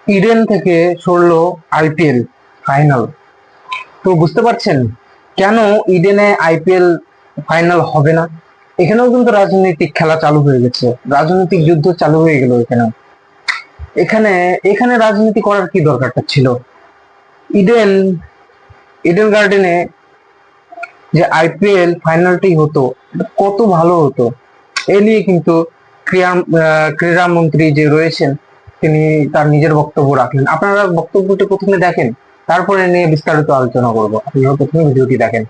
Eden থেকে সরলো IPL final. তো বুঝতে পারছেন কেন ইডেনে আইপিএল ফাইনাল হবে না। এখানেও কিন্তু রাজনৈতিক খেলা চালু হয়ে গেছে, রাজনৈতিক যুদ্ধ চালু হয়ে গেল এখানে। এখানে এখানে রাজনীতি করার কি দরকারটা ছিল? ইডেন ইডেন গার্ডেনে যে আইপিএল ফাইনালটি হতো, এটা কত ভালো হতো। এ নিয়ে কিন্তু ক্রীড়া মন্ত্রী যে রয়েছেন, তিনি তার নিজের বক্তব্য রাখলেন। আপনারা বক্তব্যটি প্রথমে দেখেন, তারপরে নিয়ে বিস্তারিত আলোচনা করবো। আপনারা প্রথমে ভিডিওটি দেখেন।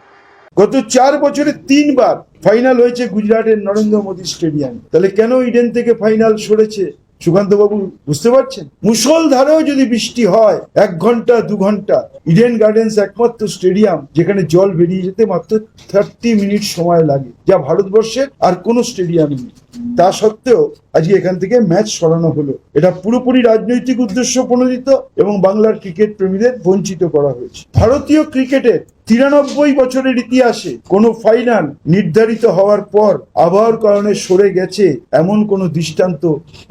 গত 4 বছরে 3বার ফাইনাল হয়েছে গুজরাটের নরেন্দ্র মোদী স্টেডিয়াম। তাহলে কেন ইডেন থেকে ফাইনাল সরেছে সুকান্ত বাবু বুঝতে পারছেন? মুষলধারেও যদি বৃষ্টি হয় 1 ঘন্টা 2 ঘন্টা, ইডেন গার্ডেন্স একমাত্র স্টেডিয়াম যেখানে জল বেরিয়ে যেতে মাত্র 30 মিনিট সময় লাগে, যা ভারতবর্ষের আর কোনো স্টেডিয়ামে নেই। তা সত্ত্বেও আজকে এখান থেকে ম্যাচ সরানো হলো। এটা পুরোপুরি রাজনৈতিক উদ্দেশ্য প্রণোদিত এবং বাংলার ক্রিকেট প্রেমীদের বঞ্চিত করা হয়েছে। ভারতীয় ক্রিকেটের 93 বছরের ইতিহাসে কোনো ফাইনাল নির্ধারিত হওয়ার পর আবহাওয়ার কারণে সরে গেছে এমন কোনো দৃষ্টান্ত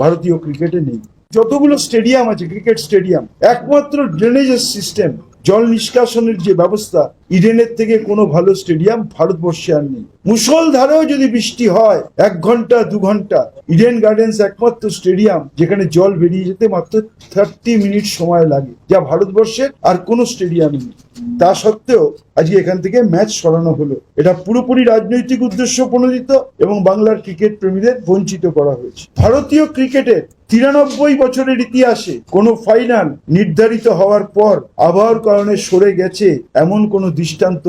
ভারতীয় ক্রিকেটে নেই। যতগুলো স্টেডিয়াম আছে ক্রিকেট স্টেডিয়াম, একমাত্র ড্রেনেজের সিস্টেম, জল নিষ্কাশনের যে ব্যবস্থা, ইডেনের থেকে কোনো ভালো স্টেডিয়াম ভারতবর্ষে আর নেই। মুষলধারেও যদি বৃষ্টি হয় 1 ঘন্টা 2 ঘন্টা, ইডেন গার্ডেন্স একমাত্র স্টেডিয়াম যেখানে জল বেরিয়ে যেতে মাত্র 30 মিনিট সময় লাগে, যা ভারতবর্ষের আর কোনো স্টেডিয়ামে নেই। তা সত্ত্বেও আজকে এখান থেকে ম্যাচ সরানো হলো। এটা পুরোপুরি রাজনৈতিক উদ্দেশ্য প্রণোদিত এবং বাংলার ক্রিকেট প্রেমীদের বঞ্চিত করা হয়েছে। ভারতীয় ক্রিকেটের 93 বছরের ইতিহাসে কোনো ফাইনাল নির্ধারিত হওয়ার পর আবহাওয়ার কারণে সরে গেছে এমন কোনো দৃষ্টান্ত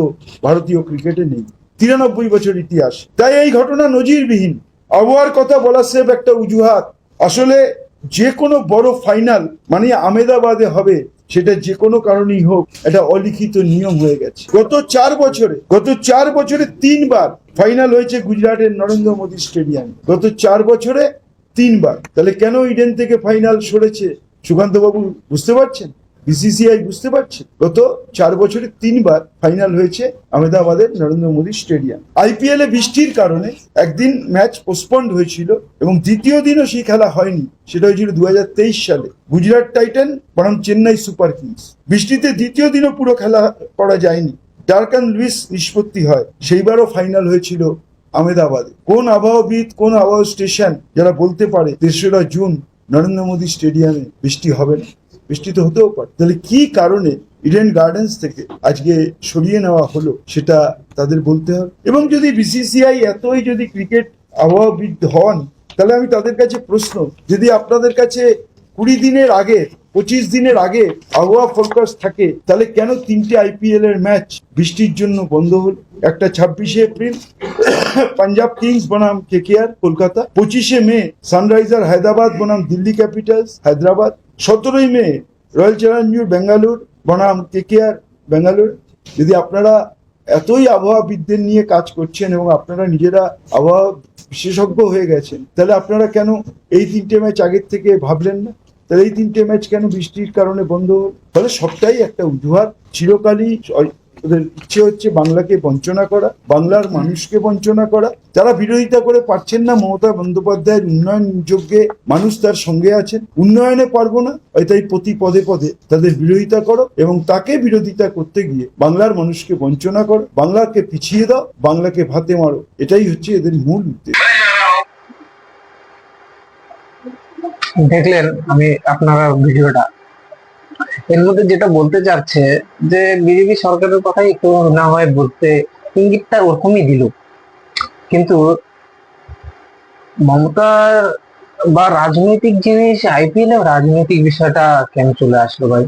ভারতীয় ক্রিকেটে নেই। 93 বছর ইতিহাস, তাই এই ঘটনা নজিরবিহীন। আবহাওয়ার কথা বলা সেব একটা অজুহাত। আসলে যে কোনো বড় ফাইনাল মানে আহমেদাবাদে হবে, সেটা যে কোনো কারণেই হোক, এটা অলিখিত নিয়ম হয়ে গেছে। গত 4 বছরে 3বার ফাইনাল হয়েছে গুজরাটের নরেন্দ্র মোদী স্টেডিয়াম। গত 4 বছরে 3বার। তাহলে কেন ইডেন থেকে ফাইনাল সরেছে সুকান্ত বাবু বুঝতে পারছেন? বিসিসিআই বুঝতে পারছে? গত 4 বছরে 3বার ফাইনাল হয়েছে আহমেদাবাদের নরেন্দ্র মোদী স্টেডিয়াম। আইপিএল এ বৃষ্টির কারণে একদিন ম্যাচ পোস্টপন্ড হয়েছিল এবং দ্বিতীয় দিনও সেই খেলা হয়নি। সেটা হয়েছিল 2023 সালে গুজরাট টাইটান বনাম চেন্নাই সুপার কিংস। বৃষ্টিতে দ্বিতীয় দিনও পুরো খেলা করা যায়নি, ডার্কান লুইস নিষ্পত্তি হয়। সেইবারও ফাইনাল হয়েছিল আহমেদাবাদে। কোন আবহাওয়াবিদ, কোন আবহাওয়া স্টেশন যারা বলতে পারে 3রা জুন নরেন্দ্র মোদী স্টেডিয়ামে বৃষ্টি হবে না? বৃষ্টি তো হতেও পারে। তাহলে কি কারণে ইডেন গার্ডেন্স থেকে আজকে সরিয়ে নেওয়া হলো সেটা তাদের বলতে হবে। এবং যদি বিসিসিআই এতই যদি ক্রিকেট আবহাওয়াবিদ হন, তাহলে আমি তাদের কাছে প্রশ্ন, যদি আপনাদের কাছে 20 দিনের আগে 25 দিনের আগে আবহাওয়া ফোরকাস্ট থাকে, তাহলে কেন 3টে আইপিএল এর ম্যাচ বৃষ্টির জন্য বন্ধ হলো? একটা 26শে এপ্রিল পাঞ্জাব কিংস বনাম কেকেআর কলকাতা, 25শে মে সানরাইজার হায়দ্রাবাদ বনাম দিল্লি ক্যাপিটালস হায়দ্রাবাদ, 17ই মে রয়্যাল চ্যালেঞ্জার্স বেঙ্গালুরু বনাম কেকেআর বেঙ্গালুরু। যদি আপনারা এতই আবহাওয়াবিদদের নিয়ে কাজ করছেন এবং আপনারা নিজেরা আবহাওয়া বিশেষজ্ঞ হয়ে গেছেন, তাহলে আপনারা কেন এই 3টে ম্যাচ আগের থেকে ভাবলেন না? তাহলে এই 3টে ম্যাচ কেন বৃষ্টির কারণে বন্ধ হল? তাহলে সবটাই একটা অজুহাত। চিরকালই ওদের ইচ্ছে হচ্ছে বাংলাকে বঞ্চনা করা, বাংলার মানুষকে বঞ্চনা করা। যারা বিরোধিতা করে পারছেন না মমতা বন্দ্যোপাধ্যায়ের উন্নয়ন যোগ্যে মানুষ তার সঙ্গে আছেন, উন্নয়নে পারবো না, তাই প্রতি পদে পদে তাদের বিরোধিতা করো এবং তাকে বিরোধিতা করতে গিয়ে বাংলার মানুষকে বঞ্চনা করো, বাংলাকে পিছিয়ে দাও, বাংলাকে ভাতে মারো। এটাই হচ্ছে এদের মূল উদ্দেশ্য। দেখলেন আমি আপনারা ভিডিওটা, এর মধ্যে যেটা বলতে চাচ্ছে যে বিজেপি সরকারের কথাই একটু না হয় বলতে ইঙ্গিতটা ওরকমই দিল, কিন্তু মমতার বা রাজনৈতিক জিনিস আইপিএল এ রাজনৈতিক বিষয়টা কেন চলে আসলো ভাই?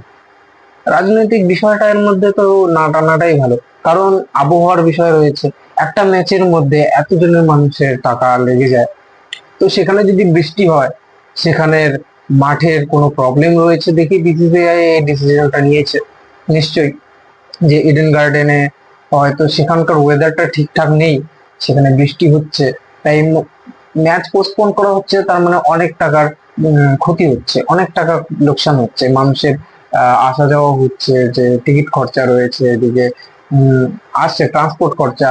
রাজনৈতিক বিষয়টা এর মধ্যে তো না টানাটাই ভালো, কারণ আবহাওয়ার বিষয় রয়েছে। একটা ম্যাচের মধ্যে এতজনের মানুষের টাকা লেগে যায়, তো সেখানে যদি বৃষ্টি হয়, সেখানের মাঠের কোনো প্রবলেম রয়েছে দেখি বিসিসিআই এই ডিসিশনটা নিয়েছে নিশ্চয়ই, যে ইডেন গার্ডেনে হয়তো সেখানকার ওয়েদারটা ঠিকঠাক নেই, সেখানে বৃষ্টি হচ্ছে, তাই ম্যাচ পোস্টপোন করা হচ্ছে। তার মানে অনেক টাকার ক্ষতি হচ্ছে, অনেক টাকা লোকসান হচ্ছে মানুষের। আসা যাওয়া হচ্ছে, যে টিকিট খরচা রয়েছে, এদিকে আসছে ট্রান্সপোর্ট খরচা,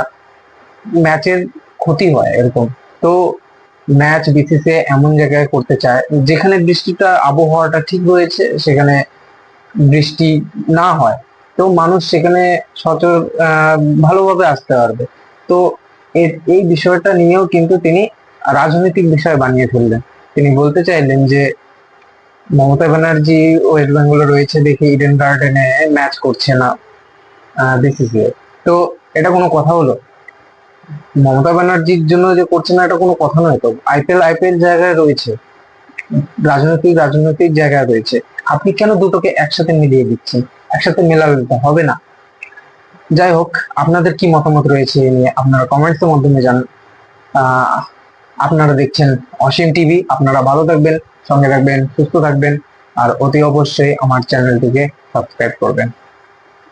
ম্যাচের ক্ষতি হয় এরকম। তো ম্যাচ বিসিসিআই এমন জায়গায় করতে চায় যেখানে বৃষ্টিটা আবহাওয়াটা ঠিক রয়েছে, সেখানে বৃষ্টি না হয়, তো মানুষ সেখানে সচর ভালোভাবে আসতে পারবে। তো এই বিষয়টা নিয়েও কিন্তু তিনি রাজনৈতিক বিষয় বানিয়ে ফেললেন। তিনি বলতে চাইলেন যে মমতা ব্যানার্জি ওয়েস্ট বেঙ্গলে রয়েছে দেখে ইডেন গার্ডেনে ম্যাচ করছে না বিসিসিআই। তো এটা কোনো কথা হলো? মমতা ব্যানার্জির জন্য যে করছে না এটা কোনো কথা নয়। তো আইপিএল জায়গায় রয়েছে, রাজনৈতিক জায়গায় রয়েছে, আপনি কেন দুটোকে একসাথে মিলিয়ে দিচ্ছেন? একসাথে মেলালে তো হবে না। যাই হোক, আপনাদের কি মতামত রয়েছে এ নিয়ে আপনারা কমেন্টস এর মাধ্যমে জানান। আহ আপনারা দেখছেন অসীম টিভি। আপনারা ভালো থাকবেন, সঙ্গে থাকবেন, সুস্থ থাকবেন, আর অতি অবশ্যই আমার চ্যানেলটিকে সাবস্ক্রাইব করবেন।